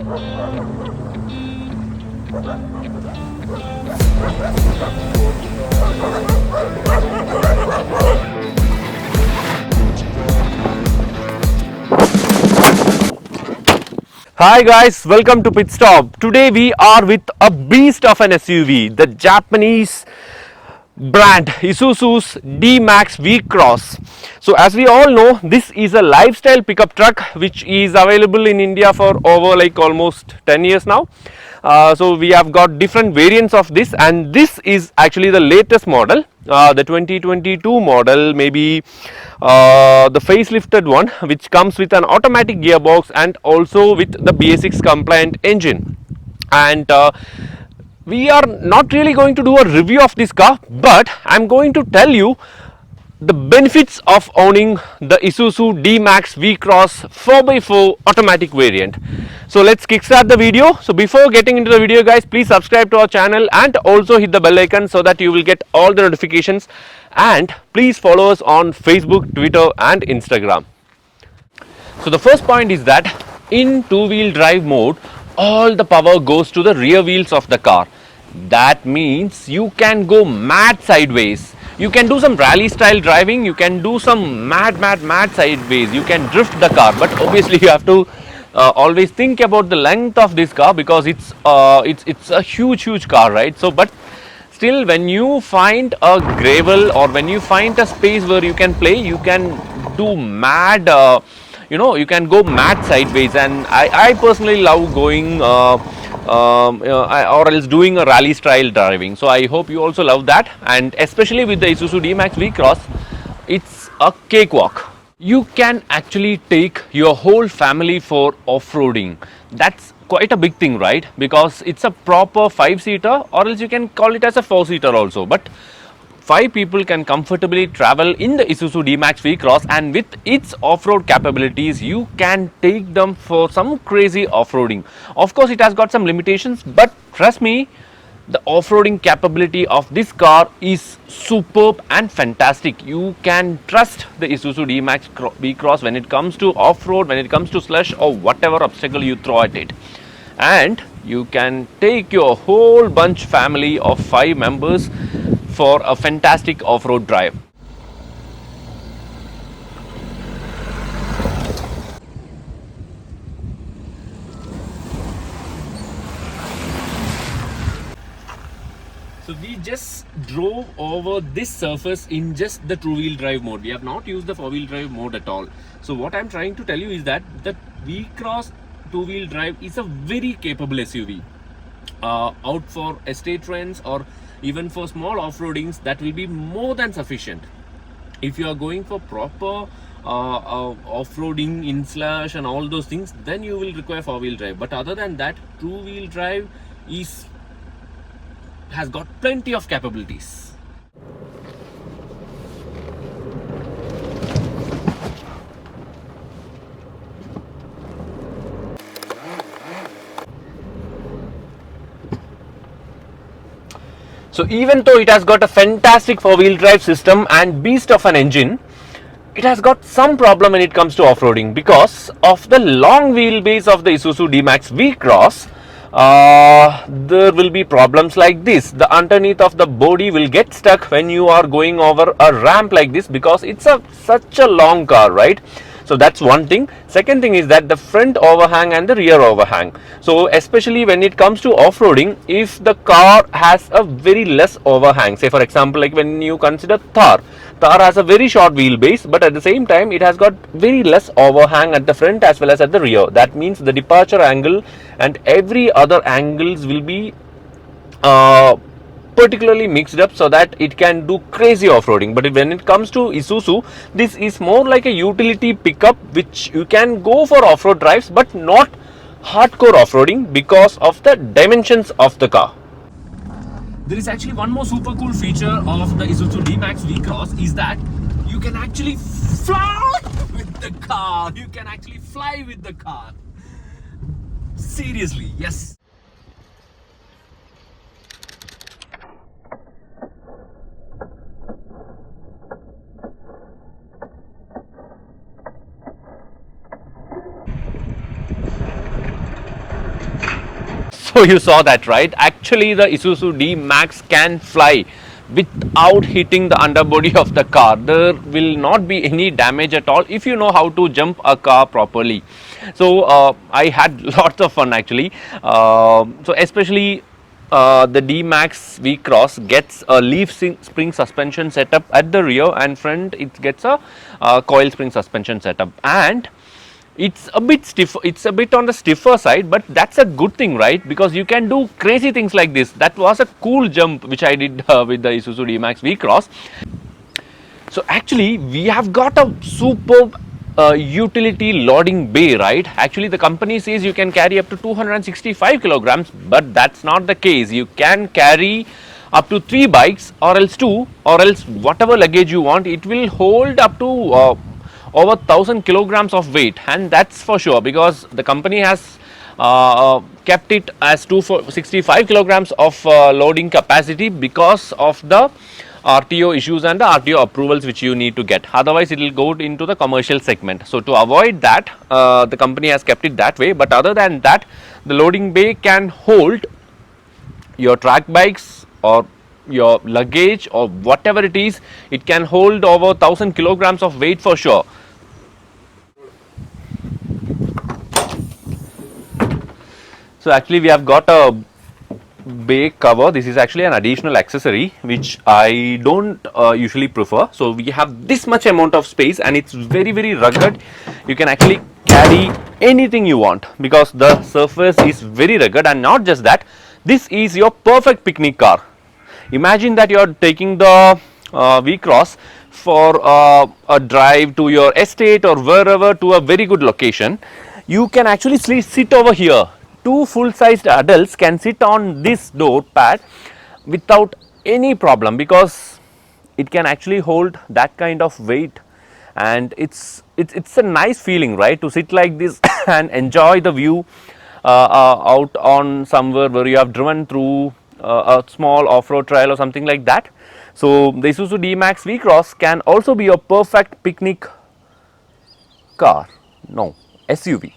Hi guys, welcome to Pit Stop. Today we are with a beast of an SUV, the Japanese brand Isusu's DMax VCross. So as we all know, this is a lifestyle pickup truck which is available in India for over like almost 10 years now. So we have got different variants of this, and this is actually the latest model, the 2022 model, maybe the facelifted one, which comes with an automatic gearbox and also with the BS6 compliant engine. And we are not really going to do a review of this car, but I'm going to tell you the benefits of owning the Isusu D-Max V-Cross 4x4 automatic variant. So let's kickstart the video. So before getting into the video guys, please subscribe to our channel and also hit the bell icon so that you will get all the notifications, and please follow us on Facebook, Twitter and Instagram. So the first point is that in two-wheel drive mode, all the power goes to the rear wheels of the car. That means you can go mad sideways. You can do some rally style driving, you can do some mad sideways, you can drift the car, but obviously you have to always think about the length of this car, because it's a huge car, right? So but still, when you find a gravel or when you find a space where you can play, you can do mad you can go mad sideways. And I personally love going or else doing a rally style driving. So I hope you also love that, and especially with the Isusu D-Max V-Cross, it's a cakewalk. You can actually take your whole family for off-roading. That's quite a big thing, right? Because it's a proper 5-seater, or else you can call it as a 4-seater also. But 5 people can comfortably travel in the Isusu D-Max V-Cross, and with its off-road capabilities, you can take them for some crazy off-roading. Of course, it has got some limitations, but trust me, the off-roading capability of this car is superb and fantastic. You can trust the Isusu D-Max V-Cross when it comes to off-road, when it comes to slush or whatever obstacle you throw at it. And you can take your whole bunch family of 5 members for a fantastic off-road drive. So we just drove over this surface in just the two-wheel drive mode. We have not used the four-wheel drive mode at all. So what I'm trying to tell you is that the V-Cross two-wheel drive is a very capable SUV. Out for estate runs or even for small off-roadings, that will be more than sufficient. If you are going for proper off-roading in slush and all those things, then you will require four-wheel drive. But other than that, two-wheel drive has got plenty of capabilities. So even though it has got a fantastic four-wheel drive system and beast of an engine, it has got some problem when it comes to off-roading because of the long wheelbase of the Isusu D-Max V-Cross. There will be problems like this. The underneath of the body will get stuck when you are going over a ramp like this, because it's such a long car, right? So that's one thing. Second thing is that the front overhang and the rear overhang. So especially when it comes to off-roading, if the car has a very less overhang, say for example, like when you consider Thar has a very short wheelbase, but at the same time it has got very less overhang at the front as well as at the rear. That means the departure angle and every other angles will be particularly mixed up so that it can do crazy off-roading. But when it comes to Isusu, this is more like a utility pickup which you can go for off-road drives but not hardcore off-roading because of the dimensions of the car. There is actually one more super cool feature of the Isusu D-Max V-Cross is that you can actually fly with the car. You can actually fly with the car. Seriously, yes. So you saw that, right? Actually, the Isuzu D-Max can fly without hitting the underbody of the car. There will not be any damage at all if you know how to jump a car properly. So I had lots of fun actually. So especially the DMax VCross gets a leaf spring suspension setup at the rear, and front it gets a coil spring suspension setup, and it's a bit stiff, it's a bit on the stiffer side, but that's a good thing, right? Because you can do crazy things like this. That was a cool jump which I did with the Isuzu DMax VCross. So actually we have got a superb utility loading bay, right? Actually the company says you can carry up to 265 kilograms, but that's not the case. You can carry up to 3 bikes, or else 2, or else whatever luggage you want. It will hold up to over 1000 kilograms of weight, and that's for sure, because the company has kept it as 265 kilograms of loading capacity because of the RTO issues and the RTO approvals which you need to get. Otherwise it will go into the commercial segment. So to avoid that, the company has kept it that way. But other than that, the loading bay can hold your track bikes or your luggage or whatever it is. It can hold over 1000 kilograms of weight for sure. So actually we have got a bay cover. This is actually an additional accessory which I don't usually prefer. So we have this much amount of space, and it's very rugged. You can actually carry anything you want because the surface is very rugged. And not just that, this is your perfect picnic car. Imagine that you are taking the V-Cross for a drive to your estate or wherever, to a very good location. You can actually sit over here. 2 full-sized adults can sit on this door pad without any problem, because it can actually hold that kind of weight, and it's a nice feeling, right, to sit like this and enjoy the view out on somewhere where you have driven through a small off-road trail or something like that. So the Isuzu D-Max V-Cross can also be a perfect picnic car, no, SUV.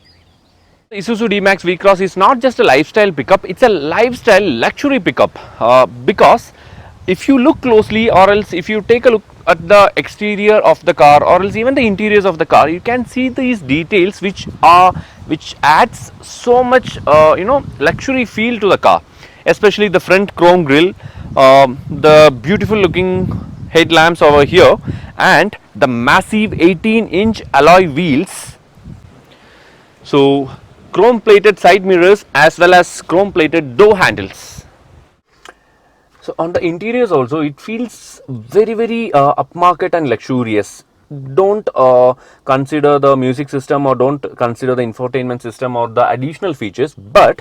Isuzu D-Max VCross is not just a lifestyle pickup, it's a lifestyle luxury pickup, because if you look closely, or else if you take a look at the exterior of the car, or else even the interiors of the car, you can see these details which adds so much luxury feel to the car, especially the front chrome grille, the beautiful looking headlamps over here, and the massive 18-inch alloy wheels. So chrome plated side mirrors as well as chrome plated door handles. So on the interiors also, it feels very upmarket and luxurious. Don't consider the music system, or don't consider the infotainment system or the additional features, but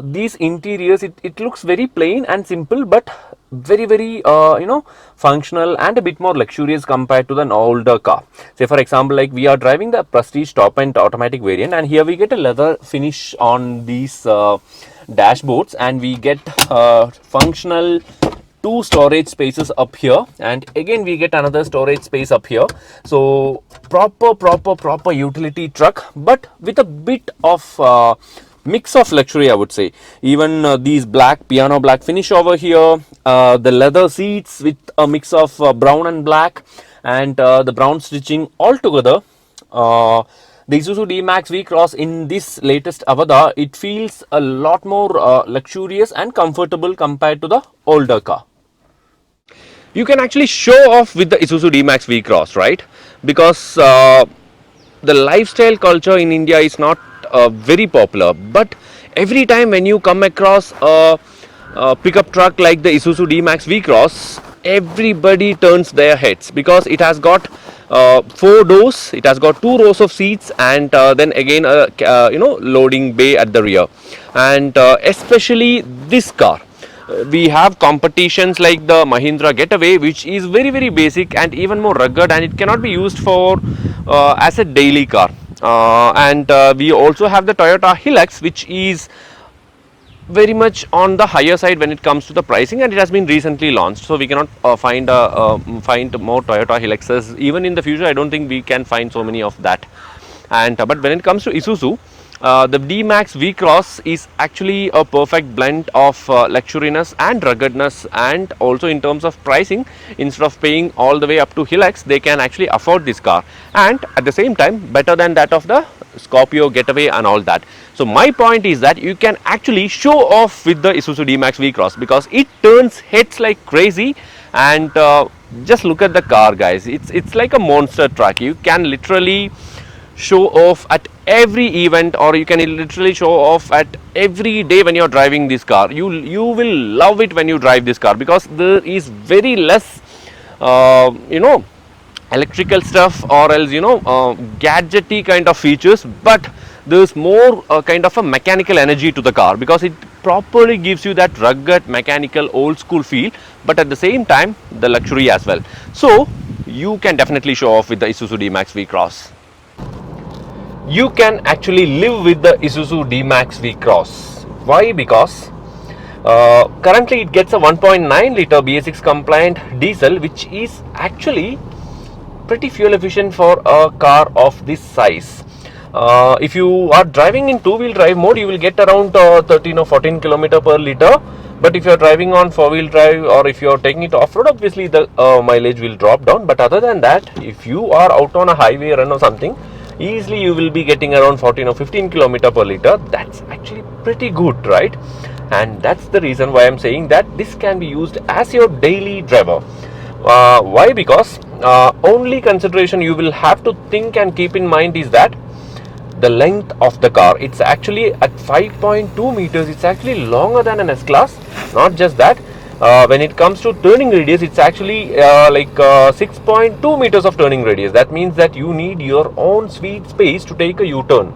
these interiors, it looks very plain and simple, but very functional and a bit more luxurious compared to an older car. Say for example, like we are driving the Prestige top end automatic variant, and here we get a leather finish on these dashboards, and we get functional 2 storage spaces up here, and again we get another storage space up here. So proper utility truck, but with a bit of mix of luxury, I would say. Even these piano black finish over here, the leather seats with a mix of brown and black, and the brown stitching all together. The Isuzu D-Max V-Cross in this latest avatar, it feels a lot more luxurious and comfortable compared to the older car. You can actually show off with the Isuzu D-Max V-Cross, right? Because the lifestyle culture in India is not very popular, but every time when you come across a pickup truck like the Isuzu D-Max V-Cross, everybody turns their heads, because it has got 4 doors, it has got 2 rows of seats, and then again a loading bay at the rear. And especially this car, we have competitions like the Mahindra Getaway, which is very basic and even more rugged, and it cannot be used for as a daily car. And we also have the Toyota Hilux, which is very much on the higher side when it comes to the pricing, and it has been recently launched, so we cannot find more Toyota Hiluxes. Even in the future, I don't think we can find so many of that. And but when it comes to Isuzu, The DMax VCross is actually a perfect blend of luxuriness and ruggedness, and also in terms of pricing, instead of paying all the way up to Hilux, they can actually afford this car, and at the same time better than that of the Scorpio Getaway and all that. So my point is that you can actually show off with the Isuzu DMax VCross because it turns heads like crazy, and just look at the car, guys. It's like a monster truck. You can literally show off at every event, or you can literally show off at every day when you're driving this car. You will love it when you drive this car because there is very less electrical stuff, or else gadgety kind of features, but there's more kind of a mechanical energy to the car because it properly gives you that rugged mechanical old school feel, but at the same time the luxury as well. So you can definitely show off with the Isuzu DMax VCross. You can actually live with the Isuzu DMax VCross. Why? Because currently it gets a 1.9 liter BS6 compliant diesel, which is actually pretty fuel efficient for a car of this size. If you are driving in two-wheel drive mode, you will get around 13 or 14 km per liter. But if you are driving on four-wheel drive, or if you are taking it off-road, obviously the mileage will drop down. But other than that, if you are out on a highway run or something, easily you will be getting around 14 or 15 km per liter. That's actually pretty good, right? And that's the reason why I'm saying that this can be used as your daily driver. Why? Because only consideration you will have to think and keep in mind is that the length of the car. It's actually at 5.2 meters. It's actually longer than an S-Class. Not just that, when it comes to turning radius, it's actually 6.2 meters of turning radius. That means that you need your own sweet space to take a U-turn.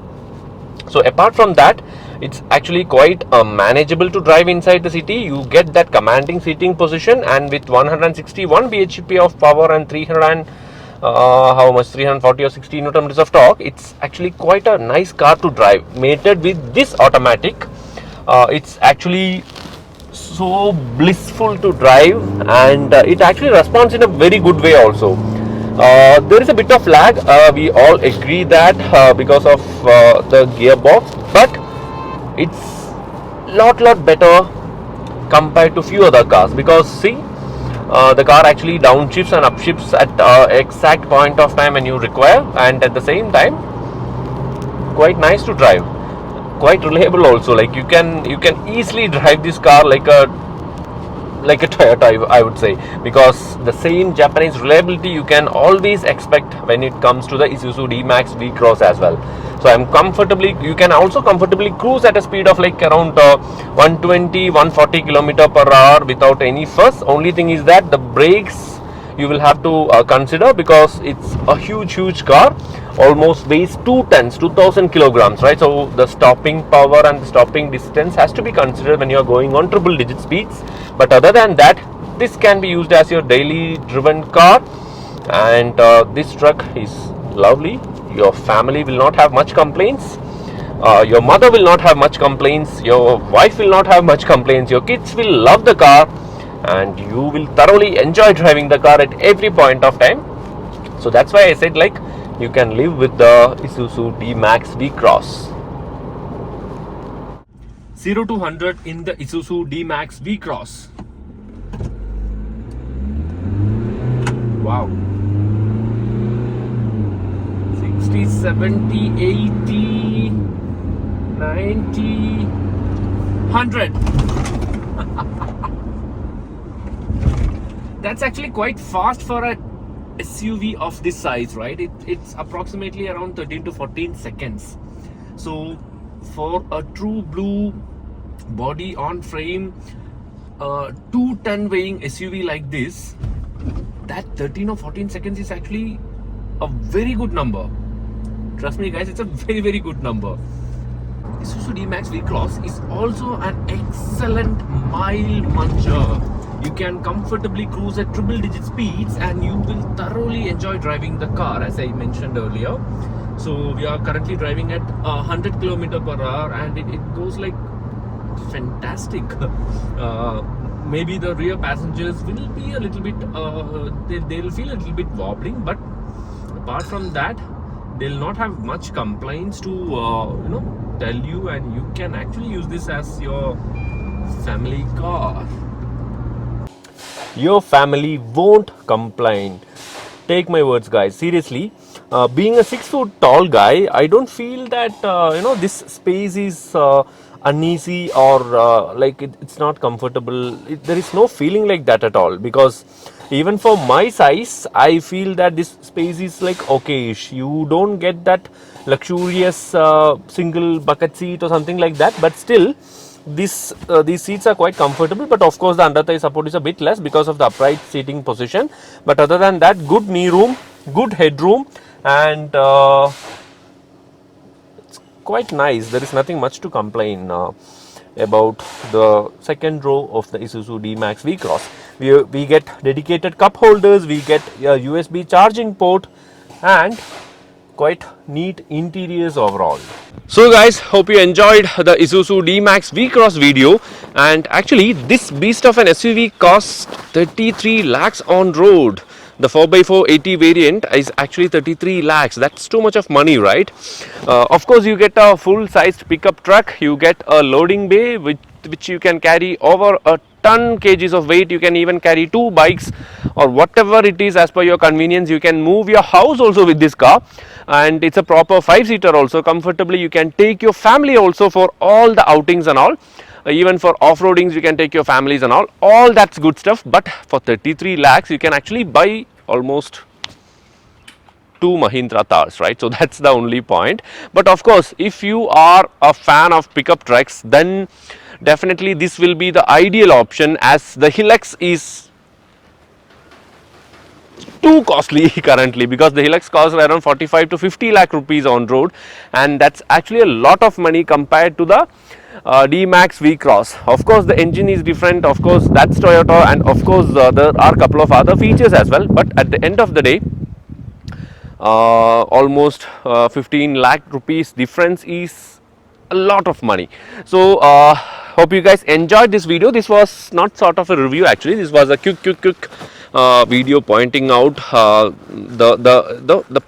So apart from that, it's actually quite manageable to drive inside the city. You get that commanding seating position, and with 161 bhp of power and 340 or 60 Newton meters of torque, it's actually quite a nice car to drive. Mated with this automatic, it's actually so blissful to drive, and it actually responds in a very good way also. There is a bit of lag, we all agree that because of the gearbox, but it's lot better compared to few other cars, because see, the car actually downshifts and upshifts at exact point of time when you require, and at the same time quite nice to drive, quite reliable also. Like you can easily drive this car like a Toyota, I would say, because the same Japanese reliability you can always expect when it comes to the Isuzu DMax VCross as well. So you can also comfortably cruise at a speed of like around 120-140 km per hour without any fuss. Only thing is that the brakes you will have to consider, because it's a huge car, almost weighs 2,000 kilograms, right? So the stopping power and the stopping distance has to be considered when you are going on triple digit speeds. But other than that, this can be used as your daily driven car, and this truck is lovely. Your family will not have much complaints, your mother will not have much complaints, your wife will not have much complaints, your kids will love the car, and you will thoroughly enjoy driving the car at every point of time. So that's why I said, like, you can live with the Isuzu DMax VCross. 0 to 100 in the Isuzu DMax VCross. Wow. 60, 70, 80, 90, 100. That's actually quite fast for a SUV of this size, right? It's approximately around 13 to 14 seconds. So for a true blue body on frame 2-ton weighing SUV like this, that 13 or 14 seconds is actually a very good number. Trust me guys, it's a very good number. Isuzu DMax VCross is also an excellent mile muncher. You can comfortably cruise at triple digit speeds, and you will thoroughly enjoy driving the car, as I mentioned earlier. So we are currently driving at 100 km per hour, and it goes like fantastic. Maybe the rear passengers will be a little bit they'll feel a little bit wobbling, but apart from that, they'll not have much complaints to tell you, and you can actually use this as your family car. Your family won't complain. Take my words, guys. Seriously, being a 6 foot tall guy, I don't feel that this space is uneasy or it's not comfortable. There is no feeling like that at all, because even for my size, I feel that this space is like okayish. You don't get that luxurious single bucket seat or something like that, but still these seats are quite comfortable. But of course the under thigh support is a bit less because of the upright seating position. But other than that, good knee room, good headroom, and it's quite nice. There is nothing much to complain about the second row of the Isusu DMax VCross. We get dedicated cup holders, we get a USB charging port, and quite neat interiors overall. So guys, hope you enjoyed the Isusu DMax VCross video. And actually this beast of an SUV costs 33 lakhs on road. The 4x4 80 variant is actually 33 lakhs. That's too much of money, right? Of course you get a full sized pickup truck, you get a loading bay which you can carry over a ton kgs of weight. You can even carry 2 bikes or whatever it is as per your convenience. You can move your house also with this car, and it's a proper 5-seater also. Comfortably you can take your family also for all the outings and all. Even for off-roadings you can take your families and all that's good stuff. But for 33 lakhs you can actually buy almost 2 Mahindra Thars, right? So that's the only point. But of course, if you are a fan of pickup trucks, then definitely this will be the ideal option, as the Hilux is too costly currently, because the Hilux costs around 45 to 50 lakh rupees on road, and that's actually a lot of money compared to the DMax VCross. Of course the engine is different, of course that's Toyota, and of course there are a couple of other features as well. But at the end of the day, almost 15 lakh rupees difference is a lot of money. So hope you guys enjoyed this video. This was not sort of a review, actually this was a quick video pointing out the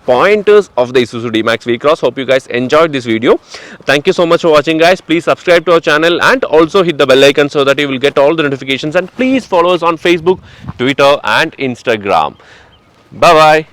pointers of the Isusu DMax VCross. Hope you guys enjoyed this video. Thank you so much for watching, guys. Please subscribe to our channel and also hit the bell icon so that you will get all the notifications, and please follow us on Facebook, Twitter and Instagram. Bye bye.